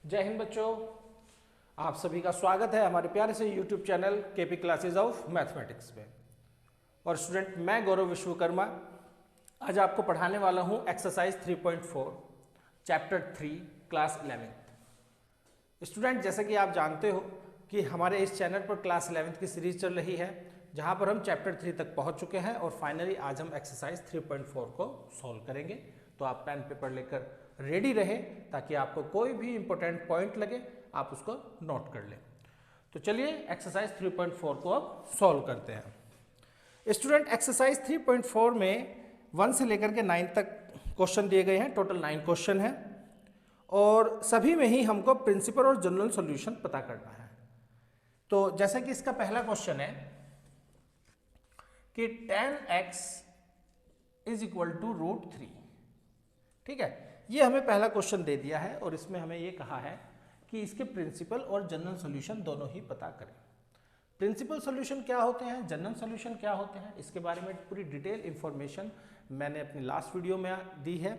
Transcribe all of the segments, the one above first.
जय हिंद बच्चों, आप सभी का स्वागत है हमारे प्यारे से YouTube channel KP classes of mathematics में। और स्टूडेंट, मैं गौरव विश्वकर्मा आज आपको पढ़ाने वाला हूं exercise 3.4 chapter 3 class 11th। Student, जैसे कि आप जानते हो कि हमारे इस चैनल पर क्लास 11th की सीरीज चल रही है, जहां पर हम चैप्टर 3 तक पहुंच चुके हैं और फाइनली आज हम एक्सरसाइज 3.4 को सॉल्व करेंगे। तो आप पेन पेपर लेकर रेडी रहे ताकि आपको कोई भी इंपॉर्टेंट पॉइंट लगे आप उसको नोट कर लें। तो चलिए एक्सरसाइज 3.4 को अब सॉल्व करते हैं। स्टूडेंट, एक्सरसाइज 3.4 में 1 से लेकर के 9 तक क्वेश्चन दिए गए हैं। टोटल 9 क्वेश्चन हैं और सभी में ही हमको प्रिंसिपल और जनरल सॉल्यूशन पता करना है। तो जैसे कि इसका पहला क्वेश्चन है कि 10x इज इक्वल टू √3। ठीक है, ये हमें पहला क्वेश्चन दे दिया है और इसमें हमें ये कहा है कि इसके प्रिंसिपल और जनरल सॉल्यूशन दोनों ही पता करें। प्रिंसिपल सॉल्यूशन क्या होते हैं, जनरल सॉल्यूशन क्या होते हैं, इसके बारे में पूरी डिटेल इंफॉर्मेशन मैंने अपनी लास्ट वीडियो में दी है।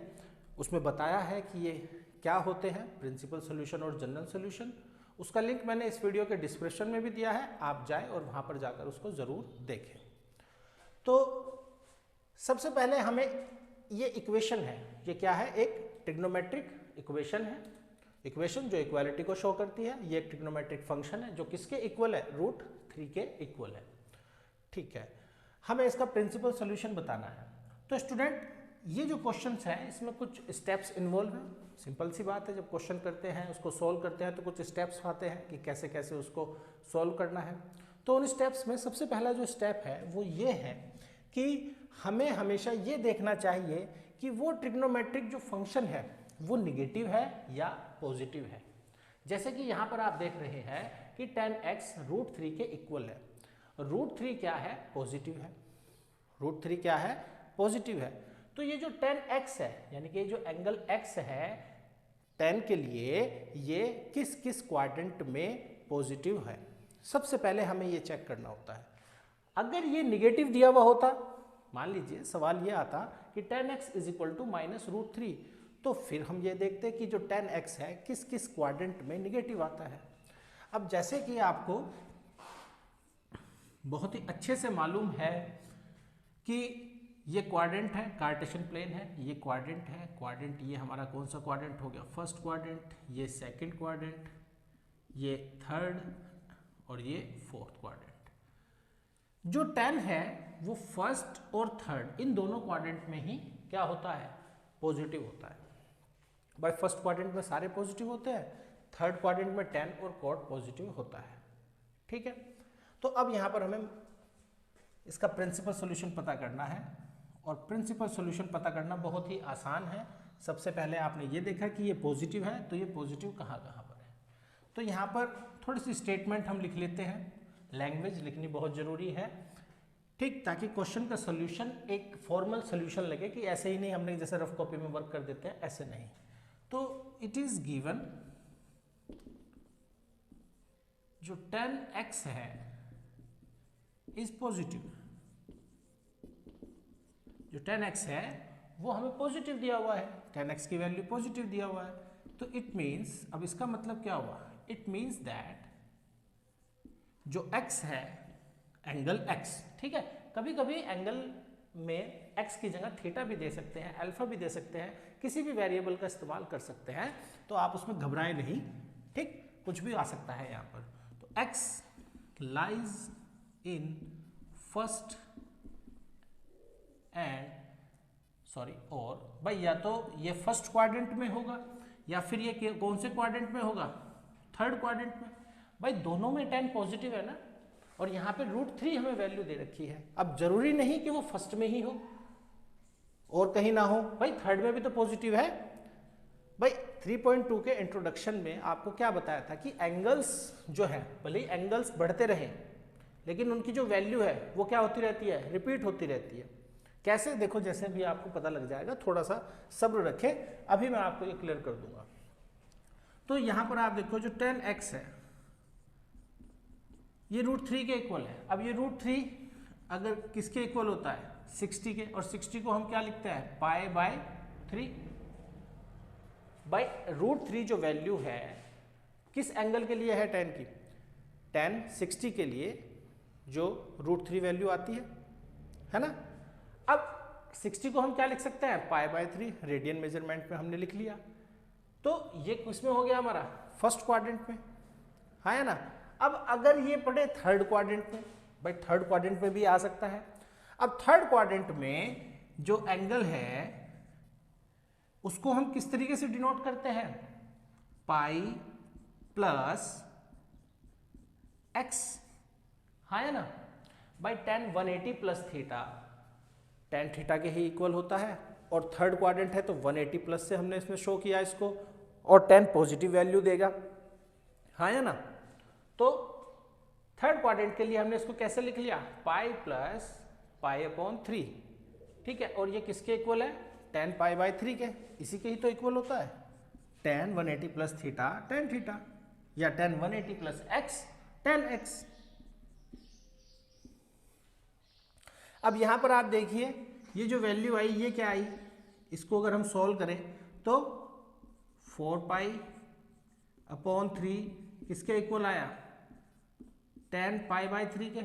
उसमें बताया है कि ये क्या होते हैं प्रिंसिपल सॉल्यूशन और जनरल सॉल्यूशन। उसका लिंक मैंने इस वीडियो के डिस्क्रिप्शन में भी दिया है, आप जाएं और वहाँ पर जाकर उसको ज़रूर देखें। तो सबसे पहले हमें ये इक्वेशन है, ये क्या है, एक ट्रिग्नोमेट्रिक इक्वेशन है। इक्वेशन जो इक्वालिटी को शो करती है। ये एक ट्रिग्नोमेट्रिक फंक्शन है जो किसके इक्वल है, √3 के इक्वल है। ठीक है, हमें इसका प्रिंसिपल सॉल्यूशन बताना है। तो स्टूडेंट, ये जो क्वेश्चंस हैं इसमें कुछ स्टेप्स इन्वॉल्व हैं। सिंपल सी बात है, जब क्वेश्चन करते हैं उसको सोल्व करते हैं तो कुछ स्टेप्स आते हैं कि कैसे कैसे उसको सोल्व करना है। तो उन स्टेप्स में सबसे पहला जो स्टेप है वो ये है कि हमें हमेशा ये देखना चाहिए कि वो ट्रिग्नोमेट्रिक जो फंक्शन है वो निगेटिव है या पॉजिटिव है। जैसे कि यहाँ पर आप देख रहे हैं कि 10x √3 के इक्वल है। √3 क्या है, पॉजिटिव है। √3 क्या है, पॉजिटिव है। तो ये जो 10x है यानी कि जो एंगल x है 10 के लिए, ये किस किस क्वाड्रेंट में पॉजिटिव है, सबसे पहले हमें ये चेक करना होता है। अगर ये निगेटिव दिया हुआ होता, मान लीजिए सवाल ये आता कि 10x इज इक्वल टू -√3, तो फिर हम ये देखते कि जो 10x है किस किस क्वाड्रेंट में निगेटिव आता है। अब जैसे कि आपको बहुत ही अच्छे से मालूम है कि ये क्वाड्रेंट है, कार्टेशियन प्लेन है, ये क्वाड्रेंट है। क्वाड्रेंट ये हमारा कौन सा क्वाड्रेंट हो गया, फर्स्ट क्वाड्रेंट, ये सेकंड क्वाड्रेंट, ये थर्ड और ये फोर्थ क्वाड्रेंट। जो 10 है वो फर्स्ट और थर्ड इन दोनों क्वाड्रेंट में ही क्या होता है, पॉजिटिव होता है। भाई फर्स्ट क्वाड्रेंट में सारे पॉजिटिव होते हैं, थर्ड क्वाड्रेंट में 10 और क्वाड पॉजिटिव होता है। ठीक है, तो अब यहाँ पर हमें इसका प्रिंसिपल सॉल्यूशन पता करना है और प्रिंसिपल सॉल्यूशन पता करना बहुत ही आसान है। सबसे पहले आपने ये देखा कि ये पॉजिटिव है, तो ये पॉजिटिव कहाँ कहाँ पर है। तो यहाँ पर थोड़ी सी स्टेटमेंट हम लिख लेते हैं, लैंग्वेज लिखनी बहुत ज़रूरी है, ठीक, ताकि क्वेश्चन का सॉल्यूशन एक फॉर्मल सॉल्यूशन लगे कि ऐसे ही नहीं हमने जैसे रफ कॉपी में वर्क कर देते हैं, ऐसे नहीं। तो इट इज गिवन जो 10x है इज पॉजिटिव। जो 10x है वो हमें पॉजिटिव दिया हुआ है, 10x की वैल्यू पॉजिटिव दिया हुआ है। तो इट मीन्स, अब इसका मतलब क्या हुआ, इट मीन्स दैट जो x है एंगल x, ठीक है, कभी कभी एंगल में x की जगह थीटा भी दे सकते हैं, अल्फा भी दे सकते हैं, किसी भी वेरिएबल का इस्तेमाल कर सकते हैं। तो आप उसमें घबराएं नहीं, ठीक, कुछ भी आ सकता है यहाँ पर। तो x lies in first and और भाई या तो ये फर्स्ट क्वाड्रेंट में होगा या फिर ये कौन से क्वाड्रेंट में होगा, थर्ड क्वाड्रेंट में। भाई दोनों में 10 पॉजिटिव है ना, और यहाँ पे √3 हमें वैल्यू दे रखी है। अब जरूरी नहीं कि वो फर्स्ट में ही हो और कहीं ना हो, भाई थर्ड में भी तो पॉजिटिव है। भाई 3.2 के इंट्रोडक्शन में आपको क्या बताया था कि एंगल्स जो है, भले ही एंगल्स बढ़ते रहें लेकिन उनकी जो वैल्यू है वो क्या होती रहती है, रिपीट होती रहती है। कैसे, देखो जैसे भी आपको पता लग जाएगा, थोड़ा सा सब्र रखें, अभी मैं आपको ये क्लियर कर दूंगा। तो यहाँ पर आप देखो जो 10x है ये √3 के इक्वल है। अब ये √3 अगर किसके इक्वल होता है, 60 के, और 60 को हम क्या लिखते हैं, पाई बाय 3। बाई √3 जो वैल्यू है किस एंगल के लिए है tan की? tan 60 के लिए जो √3 वैल्यू आती है ना। अब 60 को हम क्या लिख सकते हैं? π/3 रेडियन मेजरमेंट में हमने लिख लिया। तो ये किसमें हो गया हमारा? फर्स्ट क्वाड्रेंट में, है ना। अब अगर ये पड़े थर्ड क्वाड्रेंट में, भाई थर्ड क्वाड्रेंट में भी आ सकता है। अब थर्ड क्वाड्रेंट में जो एंगल है उसको हम किस तरीके से डिनोट करते हैं? पाई प्लस एक्स, है ना, by tan 180 plus theta, tan theta के ही इक्वल होता है। और थर्ड क्वाड्रेंट है तो 180 प्लस से हमने इसमें शो किया इसको, और tan पॉजिटिव वैल्यू देगा, है ना। तो थर्ड क्वाड्रेंट के लिए हमने इसको कैसे लिख लिया? पाई प्लस π/3, ठीक है। और ये किसके इक्वल है? tan π/3 के, इसी के ही तो इक्वल होता है। tan 180 plus theta tan theta, या tan 180 plus x tan x. अब यहां पर आप देखिए ये जो वैल्यू आई ये क्या आई? इसको अगर हम सॉल्व करें तो 4π/3 किसके इक्वल आया? tan π/3 के,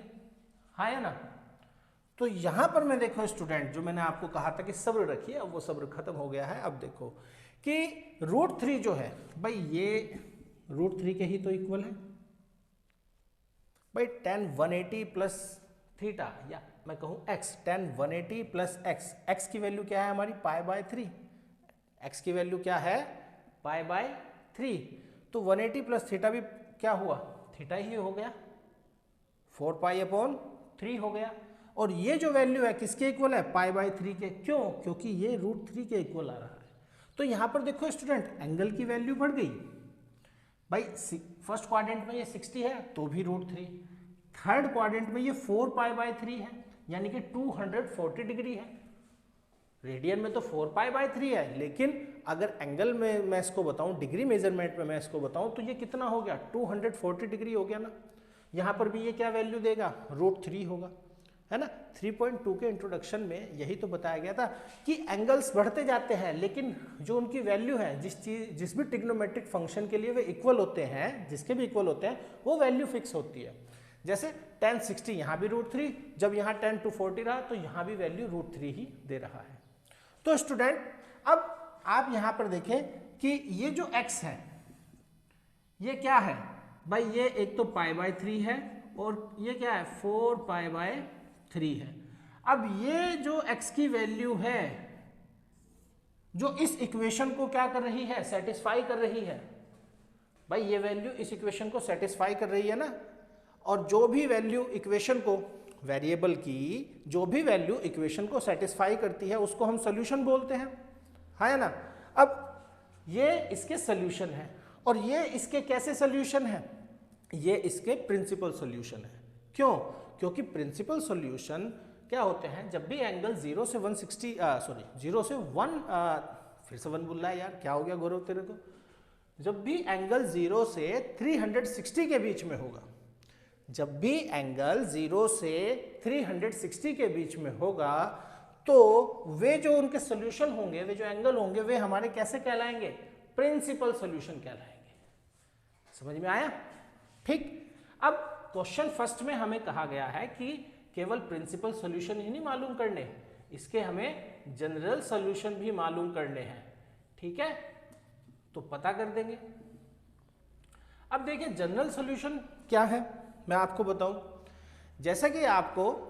है ना। तो यहां पर मैं देखो स्टूडेंट, जो मैंने आपको कहा था कि सब्र रखिए, अब वो सब्र खत्म हो गया है। अब देखो कि √3 जो है भाई ये √3 के ही तो इक्वल है भाई। tan 180 प्लस थीटा, या मैं कहूं x, tan 180 plus x, x की वैल्यू क्या है हमारी? π/3, एक्स की वैल्यू क्या है? π/3। तो 180 प्लस थीटा भी क्या हुआ? थीटा ही हो गया, 4π/3 हो गया। और ये जो वैल्यू है किसके इक्वल है? π/3 के। क्यों? क्योंकि ये √3 के इक्वल आ रहा है। तो यहां पर देखो स्टूडेंट एंगल की वैल्यू बढ़ गई भाई। फर्स्ट क्वाड्रेंट में ये 60 है तो भी √3, थर्ड क्वाड्रेंट में ये 4π/3 है यानी कि 240 डिग्री है। रेडियन में तो 4π/3 है, लेकिन अगर एंगल में मैं इसको बताऊं, डिग्री मेजरमेंट में मैं इसको बताऊं तो ये कितना हो गया? 240 डिग्री हो गया ना। यहां पर भी ये क्या वैल्यू देगा? √3 होगा, है ना। 3.2 के इंट्रोडक्शन में यही तो बताया गया था कि एंगल्स बढ़ते जाते हैं, लेकिन जो उनकी वैल्यू है, जिस भी ट्रिग्नोमेट्रिक फंक्शन के लिए वे इक्वल होते हैं, जिसके भी इक्वल होते हैं, वो वैल्यू फिक्स होती है। जैसे tan 60 यहाँ भी √3, जब यहाँ tan 240 रहा तो यहाँ भी वैल्यू √3 ही दे रहा है। तो स्टूडेंट अब आप यहाँ पर देखें कि ये जो x है ये क्या है भाई? ये एक तो π/3 है और ये क्या है? 4π/3 है। अब ये जो x की वैल्यू है जो इस इक्वेशन को क्या कर रही है? सेटिस्फाई कर रही है भाई। ये वैल्यू इस इक्वेशन को सेटिस्फाई कर रही है ना। और जो भी वैल्यू इक्वेशन को, वेरिएबल की जो भी वैल्यू इक्वेशन को सेटिस्फाई करती है उसको हम सॉल्यूशन बोलते हैं, है ना। अब ये इसके सॉल्यूशन है और ये इसके कैसे सॉल्यूशन है? ये इसके प्रिंसिपल सॉल्यूशन है। क्यों? क्योंकि प्रिंसिपल सॉल्यूशन क्या होते हैं? जब भी एंगल 0 से 160 0 से 1 फिर से 1 बोल रहा है यार, क्या हो गया गौरव तेरे को? जब भी एंगल 0 से 360 के बीच में होगा, जब भी एंगल 0 से 360 के बीच में होगा तो वे जो उनके सॉल्यूशन होंगे, वे जो एंगल होंगे, वे हमारे कैसे कहलाएंगे? प्रिंसिपल सॉल्यूशन कहलाएंगे। समझ में आया? ठीक। अब क्वेश्चन फर्स्ट में हमें कहा गया है कि केवल प्रिंसिपल सॉल्यूशन ही नहीं मालूम करने, इसके हमें जनरल सॉल्यूशन भी मालूम करने हैं। ठीक है, तो पता कर देंगे। अब देखिए जनरल सॉल्यूशन क्या है, मैं आपको बताऊं। जैसा कि आपको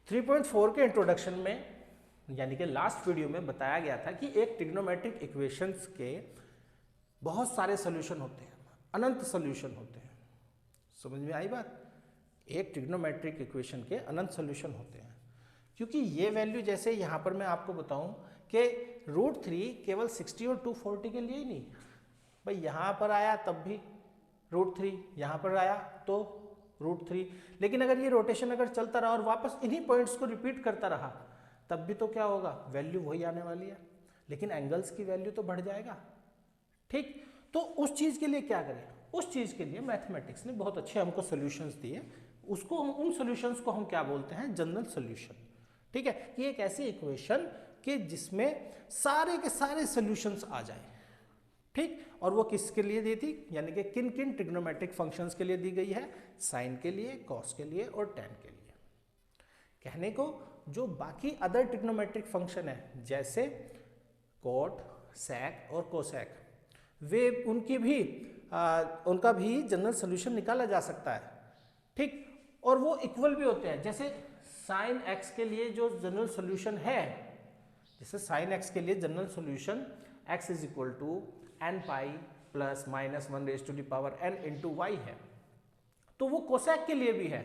3.4 के इंट्रोडक्शन में यानी कि लास्ट वीडियो में बताया गया था कि एक ट्रिग्नोमेट्रिक इक्वेशंस के बहुत सारे सॉल्यूशन होते हैं, अनंत सॉल्यूशन होते हैं। समझ में आई बात? एक ट्रिग्नोमेट्रिक इक्वेशन के अनंत सॉल्यूशन होते हैं, क्योंकि ये वैल्यू जैसे यहाँ पर मैं आपको बताऊं कि √3 केवल 60 और 240 के लिए ही नहीं भाई, यहाँ पर आया तब भी √3, यहाँ पर आया तो √3, लेकिन अगर ये रोटेशन अगर चलता रहा और वापस इन्हीं पॉइंट्स को रिपीट करता रहा तब भी तो क्या होगा? वैल्यू वही आने वाली है, लेकिन एंगल्स की वैल्यू तो बढ़ जाएगा। ठीक, तो उस चीज के लिए क्या करें? उस चीज के लिए मैथमेटिक्स ने बहुत अच्छे हमको सॉल्यूशंस दिए। उसको उन सॉल्यूशंस को हम क्या बोलते हैं? General solution. ठीक है, कि एक ऐसी इक्वेशन कि जिसमें सारे के सारे सॉल्यूशंस आ जाए। ठीक, और वो किसके लिए दी थी, यानी कि किन किन ट्रिग्नोमेट्रिक फंक्शंस के लिए दी गई है, साइन के लिए, कॉस के लिए और टैन के लिए। कहने को जो बाकी अदर ट्रिग्नोमेट्रिक फंक्शन है जैसे कॉट, सेक और कोसेक, वे उनका भी जनरल सोल्यूशन निकाला जा सकता है। ठीक, और वो इक्वल भी होते हैं। जैसे साइन एक्स के लिए जो जनरल सोल्यूशन है, जैसे साइन एक्स के लिए general solution x is equal to n pi plus minus 1 raise to the power n into y है, तो वो कोसेक के लिए भी है।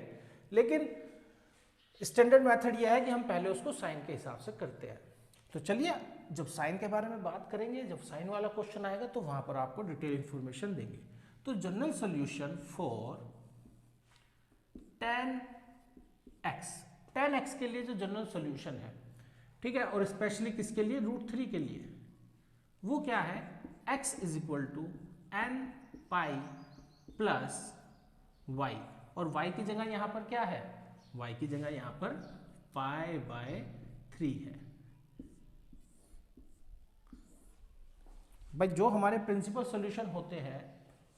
लेकिन स्टैंडर्ड मेथड यह है कि हम पहले उसको साइन के हिसाब से करते हैं। तो चलिए जब साइन के बारे में बात करेंगे, जब साइन वाला क्वेश्चन आएगा तो वहां पर आपको डिटेल इंफॉर्मेशन देंगे। तो general solution for tan x के लिए जो जनरल सोल्यूशन है, ठीक है, और स्पेशली किसके लिए, √3 के लिए, वो क्या है, x is equal to n pi plus y, और y की जगह यहां पर क्या है, y की जगह यहां पर π/3 है। भाई जो हमारे प्रिंसिपल सॉल्यूशन होते हैं,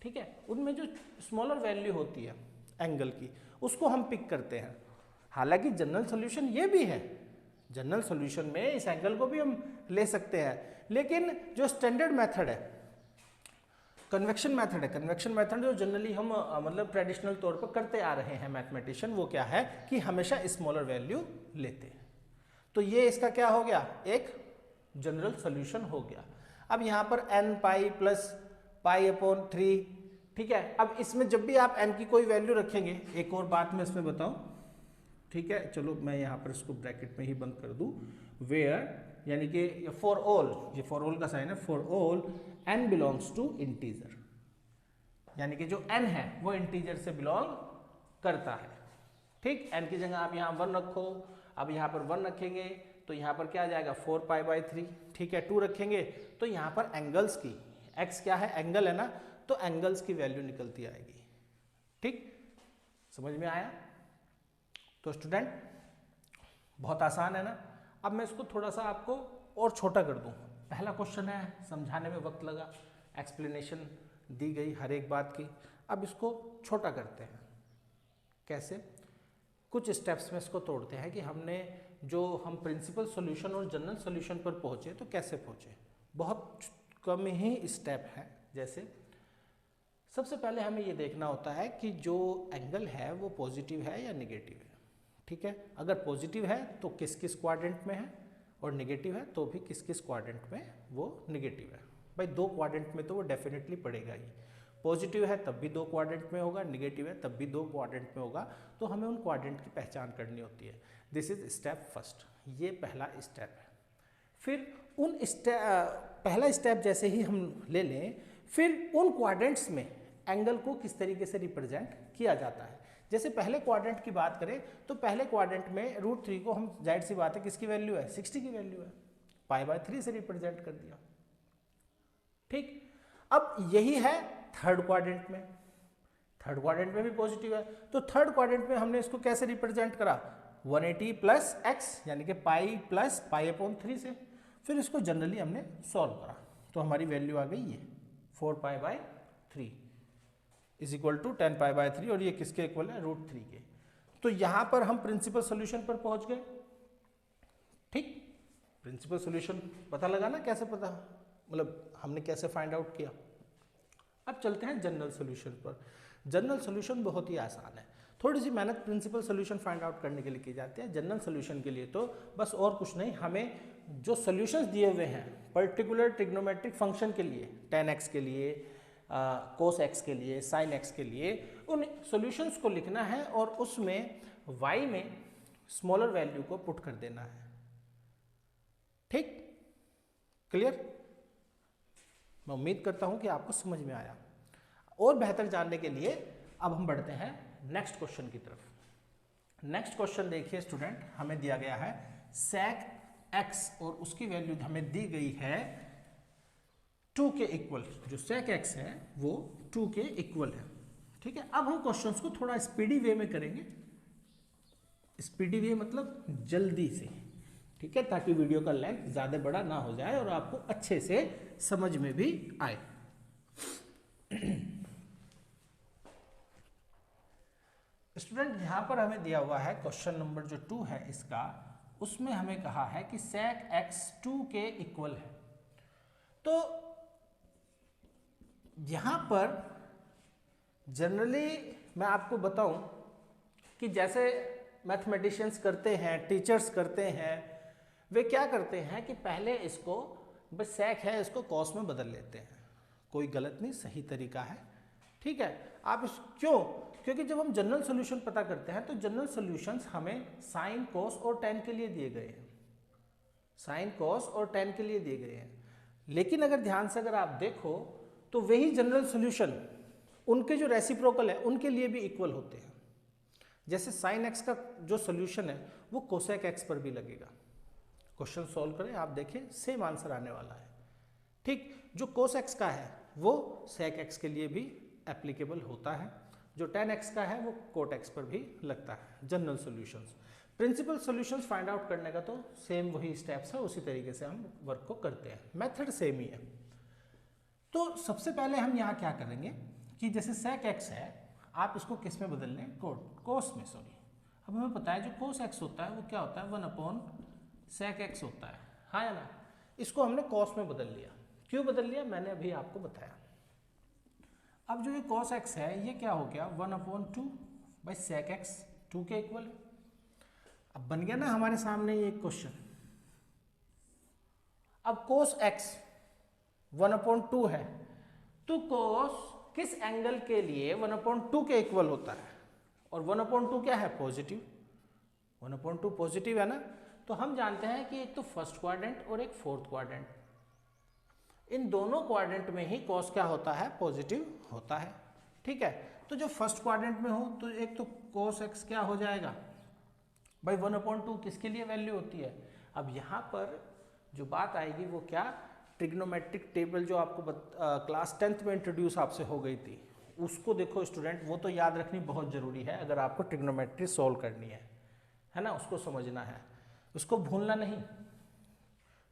ठीक है, उनमें जो स्मॉलर वैल्यू होती है एंगल की, उसको हम पिक करते हैं। हालांकि जनरल सॉल्यूशन ये भी है, जनरल सॉल्यूशन में इस एंगल को भी हम ले सकते हैं, लेकिन जो स्टैंडर्ड मेथड है, कन्वेक्शन मेथड है, कन्वेक्शन मेथड जो जनरली हम मतलब ट्रेडिशनल तौर पर करते आ रहे हैं मैथमेटिशियन, वो क्या है कि हमेशा स्मॉलर वैल्यू लेते हैं। तो ये इसका क्या हो गया, एक जनरल सॉल्यूशन हो गया। अब यहाँ पर n पाई प्लस π/3, ठीक है। अब इसमें जब भी आप n की कोई वैल्यू रखेंगे, एक और बात मैं इसमें बताऊं, ठीक है, चलो मैं यहाँ पर इसको ब्रैकेट में ही बंद कर दूं, वेयर यानी कि फॉर ऑल, ये फॉर ऑल का साइन है, for all n belongs to integer, यानी कि जो n है वो इंटीजर से बिलोंग करता है। ठीक, n की जगह आप यहाँ 1 रखो, अब यहाँ पर 1 रखेंगे तो यहाँ पर क्या आ जाएगा 4π/3, ठीक है। 2 रखेंगे तो यहाँ पर एंगल्स की, x क्या है, एंगल है ना, तो एंगल्स की वैल्यू निकलती आएगी। ठीक, समझ में आया। तो स्टूडेंट बहुत आसान है ना। अब मैं इसको थोड़ा सा आपको और छोटा कर दूं। पहला क्वेश्चन है, समझाने में वक्त लगा, एक्सप्लेनेशन दी गई हर एक बात की। अब इसको छोटा करते हैं। कैसे, कुछ स्टेप्स में इसको तोड़ते हैं कि हमने जो हम प्रिंसिपल सॉल्यूशन और जनरल सॉल्यूशन पर पहुंचे तो कैसे पहुंचे। बहुत कम ही स्टेप है। जैसे सबसे पहले हमें ये देखना होता है कि जो एंगल है वो पॉजिटिव है या नेगेटिव है। ठीक है, अगर पॉजिटिव है तो किस किस क्वाड्रेंट में है, और नेगेटिव है तो भी किस किस क्वाड्रेंट में वो नेगेटिव है। भाई 2 क्वाड्रेंट में तो वो डेफिनेटली पड़ेगा ही। पॉजिटिव है तब भी 2 क्वाड्रेंट में होगा, नेगेटिव है तब भी 2 क्वाड्रेंट में होगा। तो हमें उन क्वाड्रेंट की पहचान करनी होती है। दिस इज स्टेप फर्स्ट, ये पहला स्टेप है। फिर पहला स्टेप जैसे ही हम ले लें, फिर उन क्वाड्रेंट्स में एंगल को किस तरीके से रिप्रेजेंट किया जाता है। जैसे पहले क्वाड्रेंट की बात करें तो पहले क्वाड्रेंट में √3 को हम, जाहिर सी बात है, किसकी वैल्यू है, 60 की वैल्यू है, π/3 से रिप्रेजेंट कर दिया। ठीक, अब यही है थर्ड क्वाड्रेंट में। थर्ड क्वाड्रेंट में भी पॉजिटिव है, तो थर्ड क्वाड्रेंट में हमने इसको कैसे रिप्रेजेंट करा, 180 प्लस x यानी कि पाई प्लस π/3 से। फिर इसको जनरली हमने सॉल्व करा तो हमारी वैल्यू आ गई ये 4π/3 इज इक्वल टू 10π/3, और ये किसके इक्वल है, √3 के। तो यहां पर हम प्रिंसिपल सॉल्यूशन पर पहुंच गए। ठीक, प्रिंसिपल सॉल्यूशन पता लगा ना, कैसे पता, मतलब हमने कैसे फाइंड आउट किया। अब चलते हैं जनरल सॉल्यूशन पर। जनरल सॉल्यूशन बहुत ही आसान है, थोड़ी सी मेहनत प्रिंसिपल सॉल्यूशन फाइंड आउट करने के लिए की जाती है। जनरल सॉल्यूशन के लिए तो बस और कुछ नहीं, हमें जो सॉल्यूशंस दिए हुए हैं पर्टिकुलर ट्रिग्नोमेट्रिक फंक्शन के लिए, tan x के लिए, cos x के लिए, sin x के लिए, उन सॉल्यूशंस को लिखना है और उसमें y में स्मॉलर वैल्यू को पुट कर देना है। ठीक, क्लियर। मैं उम्मीद करता हूं कि आपको समझ में आया। और बेहतर जानने के लिए अब हम बढ़ते हैं नेक्स्ट क्वेश्चन की तरफ। नेक्स्ट क्वेश्चन देखिए स्टूडेंट, हमें दिया गया है sec x और उसकी वैल्यू हमें दी गई है 2 के इक्वल। जो sec x है वो 2 के इक्वल है। ठीक है, अब हम क्वेश्चंस को थोड़ा स्पीडी वे में करेंगे। स्पीडी वे मतलब जल्दी से, ठीक है, ताकि वीडियो का लेंथ ज़्यादा बड़ा ना हो जाए और आपको अच्छे से समझ में भी आए। स्टूडेंट यहाँ पर हमें दिया हुआ है क्वेश्चन नंबर जो 2 है इसका, उसमें हमें कहा है कि sec x 2 के इक्वल है। तो यहाँ पर जनरली मैं आपको बताऊं कि जैसे मैथमेटिशियंस करते हैं, टीचर्स करते हैं, वे क्या करते हैं कि पहले इसको बस sec है इसको cos में बदल लेते हैं। कोई गलत नहीं, सही तरीका है, ठीक है। आप इस क्यों? क्योंकि जब हम जनरल सॉल्यूशन पता करते हैं तो जनरल सॉल्यूशंस हमें साइन, कोस और tan के लिए दिए गए हैं, साइन, कोस और tan के लिए दिए गए हैं। लेकिन अगर ध्यान से अगर आप देखो तो वही जनरल सॉल्यूशन उनके जो रेसिप्रोकल है उनके लिए भी इक्वल होते हैं। जैसे साइन x का जो सॉल्यूशन है वो कोसेक x पर भी लगेगा। क्वेश्चन सॉल्व करें, आप देखें सेम आंसर आने वाला है, ठीक। जो कोस x का है वो सेक x के लिए भी एप्लीकेबल होता है, जो tan x का है वो कोट x पर भी लगता है। General solutions, principal solutions find out करने का तो सेम वही स्टेप्स है, उसी तरीके से हम वर्क को करते हैं, मेथड सेम ही है। तो सबसे पहले हम यहाँ क्या करेंगे कि जैसे सेक x है, आप इसको किस में बदल लें? कोस में, सॉरी। अब हमें पता है जो कोस x होता है वो क्या होता है? 1/sec x होता है, हाँ या ना। इसको हमने कॉस में बदल लिया। क्यों बदल लिया? मैंने अभी आपको बताया। अब जो ये cos x है ये क्या हो गया? 1/2/sec x 2 के इक्वल है। अब बन गया ना हमारे सामने ये क्वेश्चन। अब cos x 1/2 है तो cos किस एंगल के लिए 1/2 के इक्वल होता है? और 1/2 क्या है? पॉजिटिव। 1/2 पॉजिटिव है ना। तो हम जानते हैं कि एक तो फर्स्ट क्वाड्रेंट और एक फोर्थ क्वाड्रेंट, इन दोनों क्वाड्रेंट में ही cos क्या होता है? पॉजिटिव होता है, ठीक है। तो जो फर्स्ट क्वाड्रेंट में हो तो एक तो cos x क्या हो जाएगा भाई? 1/2 किसके लिए वैल्यू होती है? अब यहाँ पर जो बात आएगी वो क्या? ट्रिग्नोमेट्रिक टेबल जो आपको क्लास 10th में इंट्रोड्यूस आपसे हो गई थी, उसको देखो स्टूडेंट, वो तो याद रखनी बहुत ज़रूरी है अगर आपको ट्रिग्नोमेट्री सोल्व करनी है ना, उसको समझना है, उसको भूलना नहीं।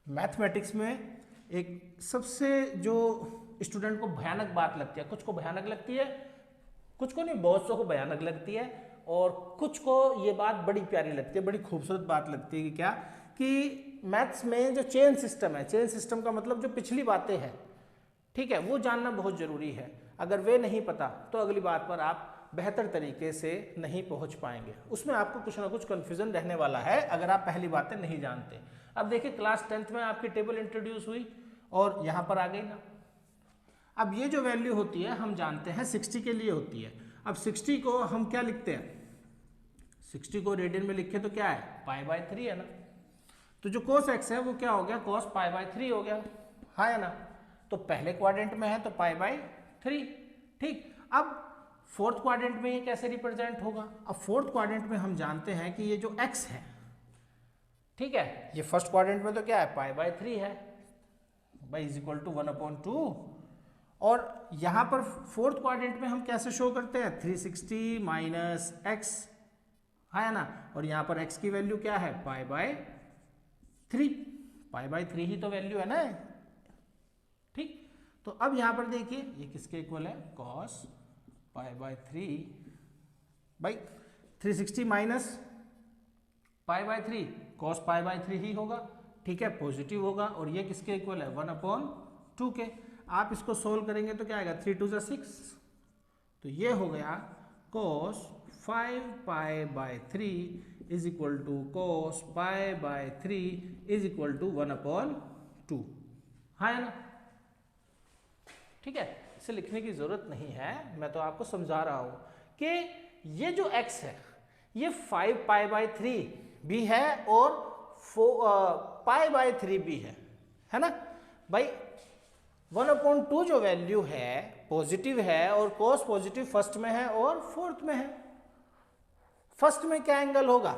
मैथमेटिक्स में एक सबसे जो स्टूडेंट को भयानक बात लगती है, कुछ को भयानक लगती है, कुछ को नहीं, बहुत सौ को भयानक लगती है, और कुछ को ये बात बड़ी प्यारी लगती है, बड़ी खूबसूरत बात लगती है कि क्या, कि मैथ्स में जो चेन सिस्टम है, चेन सिस्टम का मतलब जो पिछली बातें हैं, ठीक है, वो जानना बहुत ज़रूरी है। अगर वे नहीं पता तो अगली बात पर आप बेहतर तरीके से नहीं पहुंच पाएंगे, उसमें आपको कुछ ना कुछ कन्फ्यूजन रहने वाला है अगर आप पहली बातें नहीं जानते। अब देखिए क्लास 10th में आपकी टेबल इंट्रोड्यूस हुई और यहाँ पर आ गई ना। अब ये जो वैल्यू होती है हम जानते हैं 60 के लिए होती है। अब 60 को हम क्या लिखते हैं? 60 को रेडियन में लिखे तो क्या है? π/3 है ना। तो जो cos x है वो क्या हो गया? cos π/3 हो गया, हाँ या ना। तो पहले क्वाड्रेंट में है तो π/3, ठीक। अब फोर्थ क्वाड्रेंट में ये कैसे रिप्रेजेंट होगा? अब फोर्थ क्वाड्रेंट में हम जानते हैं कि ये जो x है, ठीक है, ये फर्स्ट क्वाड्रेंट में तो क्या है? π/3 है भाई, इज इक्वल टू 1/2। और यहाँ पर फोर्थ क्वाड्रेंट में हम कैसे शो करते हैं? 360 माइनस x, हाँ ना। और यहाँ पर x की वैल्यू क्या है? π/3, π/3 ही तो वैल्यू है ना, ठीक। तो अब यहाँ पर देखिए ये किसके इक्वल है? cos π/3 भाई 360 माइनस π/3 cos π/3 ही होगा, ठीक है, पॉजिटिव होगा। और ये किसके इक्वल है? 1/2 के। आप इसको सोल्व करेंगे तो क्या आएगा? 3 2 6, तो ये हो गया cos 5π/3 is equal to cos π/3 is equal to 1/2, हाँ है ना, ठीक है। इसे लिखने की जरूरत नहीं है, मैं तो आपको समझा रहा हूं कि ये जो x है ये 5π/3 भी है और π/3 भी है ना भाई। 1/2 जो वैल्यू है पॉजिटिव है और cos पॉजिटिव फर्स्ट में है और फोर्थ में है। फर्स्ट में क्या एंगल होगा?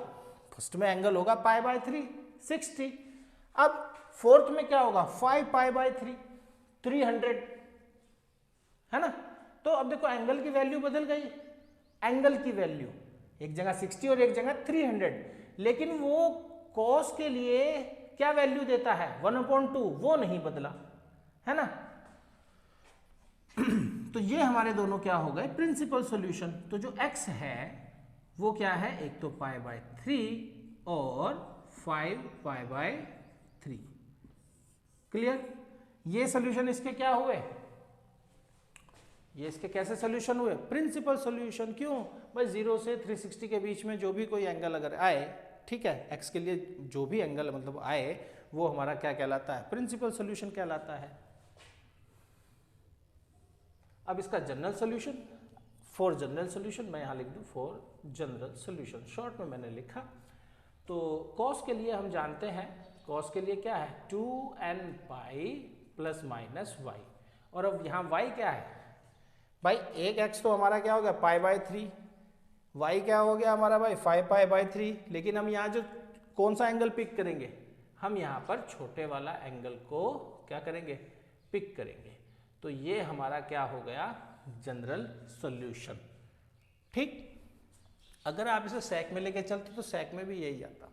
फर्स्ट में एंगल होगा π/3 60। अब फोर्थ में क्या होगा? 5π/3 300, है ना। तो अब देखो एंगल की वैल्यू बदल गई, एंगल की वैल्यू एक जगह 60 और एक जगह 300, लेकिन वो cos के लिए क्या वैल्यू देता है? 1/2, वो नहीं बदला, है ना। तो ये हमारे दोनों क्या हो गए? Principal solution. तो जो x है वो क्या है, एक तो π/3 और 5π/3। क्लियर। ये सोल्यूशन इसके क्या हुए, ये इसके कैसे सोल्यूशन हुए, प्रिंसिपल सोल्यूशन। क्यों भाई, 0 से 360 के बीच में जो भी कोई एंगल अगर आए, ठीक है, x के लिए जो भी एंगल मतलब आए वो हमारा क्या कहलाता है, प्रिंसिपल सोल्यूशन कहलाता है। अब इसका general solution, for general solution मैं यहाँ लिख दूँ फॉर जनरल सोल्यूशन, शॉर्ट में मैंने लिखा। तो कॉस के लिए हम जानते हैं, कॉस के लिए क्या है 2nπ ± y, और अब यहाँ y क्या है भाई, एक x तो हमारा क्या हो गया π/3, y क्या हो गया हमारा भाई 5π/3, लेकिन हम यहाँ जो कौन सा एंगल पिक करेंगे, हम यहाँ पर छोटे वाला एंगल को क्या करेंगे, पिक करेंगे। तो ये हमारा क्या हो गया, जनरल सॉल्यूशन। ठीक, अगर आप इसे सेक में लेके चलते तो सेक में भी यही आता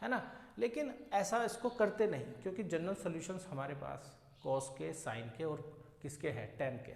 है ना, लेकिन ऐसा इसको करते नहीं, क्योंकि जनरल सॉल्यूशंस हमारे पास कॉस के, साइन के और किसके हैं, टेन के।